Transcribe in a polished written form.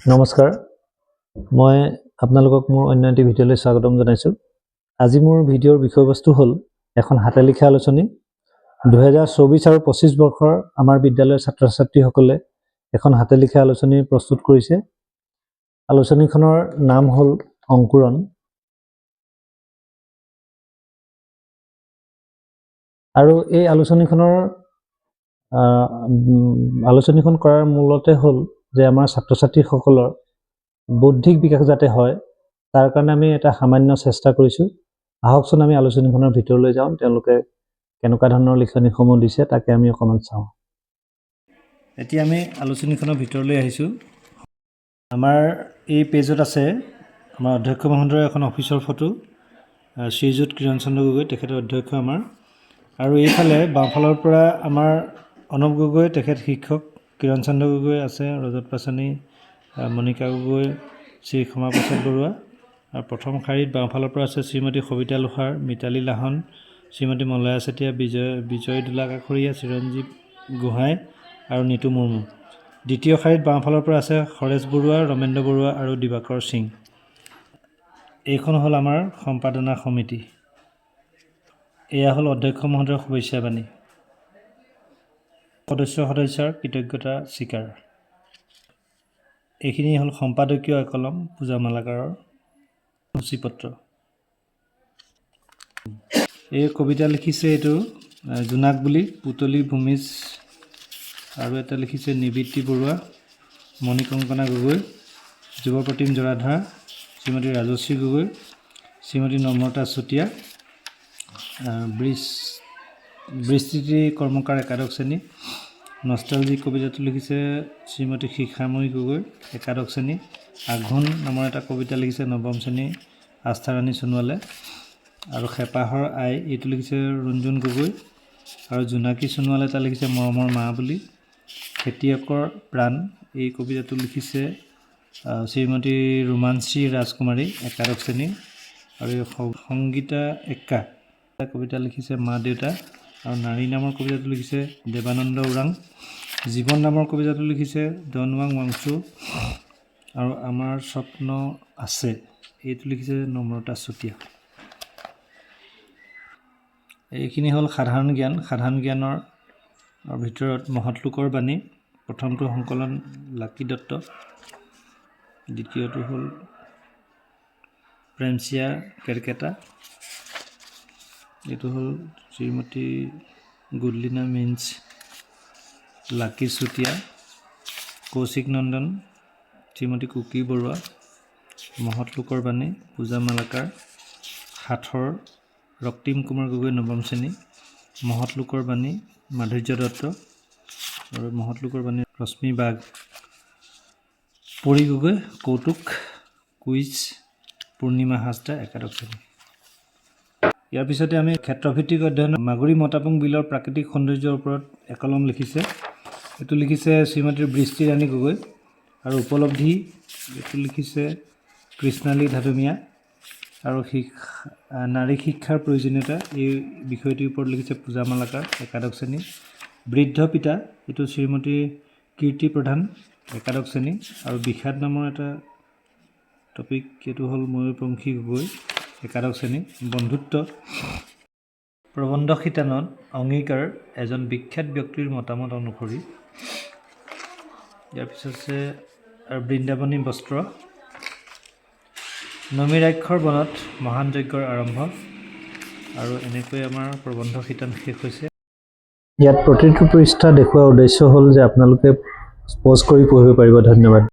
নমস্কাৰ মই আপোনালোকক মোৰ অন্য এটি ভিডিঅ'লৈ স্বাগতম জনাইছোঁ। আজি মোৰ ভিডিঅ'ৰ বিষয়বস্তু হ'ল এখন হাতে লিখা আলোচনী। 2024 আৰু 25 বৰ্ষৰ আমাৰ বিদ্যালয়ৰ ছাত্ৰ ছাত্ৰীসকলে এখন হাতে লিখা আলোচনী প্ৰস্তুত কৰিছে। আলোচনীখনৰ নাম হ'ল অংকুৰণ। আৰু এই আলোচনীখন কৰাৰ মূলতে হ'ল যে আমাৰ ছাত্ৰ ছাত্ৰীসকলৰ বৌদ্ধিক বিকাশ যাতে হয় তাৰ কাৰণে আমি এটা সামান্য চেষ্টা কৰিছোঁ। আহকচোন আমি আলোচনীখনৰ ভিতৰলৈ যাওঁ, তেওঁলোকে কেনেকুৱা ধৰণৰ লিখনিসমূহ দিছে তাকে আমি অকণমান চাওঁ। এতিয়া আমি আলোচনীখনৰ ভিতৰলৈ আহিছোঁ। আমাৰ এই পেজত আছে আমাৰ অধ্যক্ষ মহোদয়ৰ এখন অফিচৰ ফটো, শ্ৰীযুত কিৰণ চন্দ্ৰ গগৈ, তেখেতৰ অধ্যক্ষ আমাৰ। আৰু এইফালে বাওঁফালৰ পৰা আমাৰ অনুপ গগৈ, তেখেত শিক্ষক, কিৰণ চন্দ্ৰ গগৈ আছে, ৰজত পাছানী, মণিকা গগৈ, শ্ৰী ক্ষমা প্ৰসাদ বৰুৱা। আৰু প্ৰথম শাৰীত বাওঁফালৰ পৰা আছে শ্ৰীমতী সবিতা লোহাৰ, মিতালী লাহন, শ্ৰীমতী মলয়া চেতিয়া, বিজয় দোলা কাষৰীয়া, চিৰঞ্জীৱ গোহাঁই আৰু নিতু মুৰ্মু। দ্বিতীয় শাৰীত বাওঁফালৰ পৰা আছে হৰেশ বৰুৱা, ৰমেন্দ্ৰ বৰুৱা আৰু দিবাকৰ সিং। এইখন হ'ল আমাৰ সম্পাদনা সমিতি। এয়া হ'ল অধ্যক্ষ মহোদয়ৰ শুভেচ্ছা বাণী। সদস্যৰ কৃতজ্ঞতা স্বীকাৰ। এইখিনি হ'ল সম্পাদকীয় একলম পূজা মালাকাৰৰ সূচীপত্ৰ। এই কবিতা লিখিছে এইটো জোনাক বুলি পুতলি ভূমিজ, আৰু এটা লিখিছে নিবৃত্তি বৰুৱা, মণিকংকনা গগৈ, যুৱপ্ৰতিম জৰাধাৰ, শ্ৰীমতী ৰাজশ্ৰী গগৈ, শ্ৰীমতী নম্ৰতা চুতীয়া, বৃষ্টিতি কৰ্মকাৰ একাদশ শ্ৰেণী। নষ্টালজিক কবিতাটো লিখিছে শ্ৰীমতী শিখামণি গগৈ, একাদশ শ্ৰেণী। আঘোণ নামৰ এটা কবিতা লিখিছে নৱম শ্ৰেণী আস্থাৰাণী সোণোৱালে। আৰু হেঁপাহৰ আই এইটো লিখিছে ৰুণজুণ গগৈ। আৰু জোনাকী সোণোৱালে এটা লিখিছে মৰমৰ মা বুলি। খেতিয়কৰ প্ৰাণ এই কবিতাটো লিখিছে শ্ৰীমতী ৰোমাঞ্চী ৰাজকুমাৰী, একাদশ শ্ৰেণী। আৰু সংগীতা এক্কা কবিতা লিখিছে মা দেউতা। আৰু নাৰী নামৰ কবিতাটো লিখিছে দেৱানন্দ ওৰাং। জীৱন নামৰ কবিতাটো লিখিছে ডনৱাং ৱাংচু। আৰু আমাৰ স্বপ্ন আছে এইটো লিখিছে নম্ৰতা চুতীয়া। এইখিনি হ'ল সাধাৰণ জ্ঞান। সাধাৰণ জ্ঞানৰ ভিতৰত মহৎ লোকৰ বাণী। প্ৰথমটো সংকলন লাকী দত্ত, দ্বিতীয়টো হ'ল প্ৰেমচিয়া কেৰকেটা, এইটো হ'ল শ্ৰীমতী গুডলিনা মিন্স, লাকী চুতীয়া, কৌশিক নন্দন, শ্ৰীমতী কুকি বৰুৱা। মহৎ লোকৰ বাণী পূজা মালাকাৰ, সাঁথৰ ৰক্তিম কুমাৰ গগৈ, নৱম শ্ৰেণী। মহৎ লোকৰ বাণী মাধুৰ্য দত্ত। আৰু মহৎ লোকৰ বাণী ৰশ্মি বাগ, পৰি গগৈ, কৌতুক, কুইজ, পূৰ্ণিমা হাজদা, একাদশ শ্ৰেণী। ইয়াৰ পিছতে আমি ক্ষেত্ৰভিত্তিক অধ্যয়ন মাগুৰী মতাপুং বিলৰ প্ৰাকৃতিক সৌন্দৰ্যৰ ওপৰত একলম লিখিছে। এইটো লিখিছে শ্ৰীমতী বৃষ্টি ৰাণী গগৈ। আৰু উপলব্ধি এইটো লিখিছে কৃষ্ণালী ধাদুমীয়া। আৰু নাৰী শিক্ষাৰ প্ৰয়োজনীয়তা এই বিষয়টিৰ ওপৰত লিখিছে পূজা মালাকাৰ, একাদশ শ্ৰেণী। বৃদ্ধ পিতা এইটো শ্ৰীমতী কীৰ্তি প্ৰধান, একাদশ শ্ৰেণী। আৰু বিষাদ নামৰ এটা টপিক এইটো হ'ল ময়ূৰপংখী গগৈ, একাদশ শ্ৰেণী। বন্ধুত্ব প্ৰবন্ধ শিতানত অংগীকাৰ এজন বিখ্যাত ব্যক্তিৰ মতামত অনুসৰি। ইয়াৰ পিছত আছে আৰু বৃন্দাবনী বস্ত্ৰ, নমিৰাক্ষৰ বনত মহান যজ্ঞৰ আৰম্ভ। আৰু এনেকৈ আমাৰ প্ৰবন্ধ শিতান শেষ হৈছে। ইয়াত প্ৰতিটো পৃষ্ঠা দেখুওৱাৰ উদ্দেশ্য হ'ল যে আপোনালোকে পজ কৰি পঢ়িব পাৰিব। ধন্যবাদ।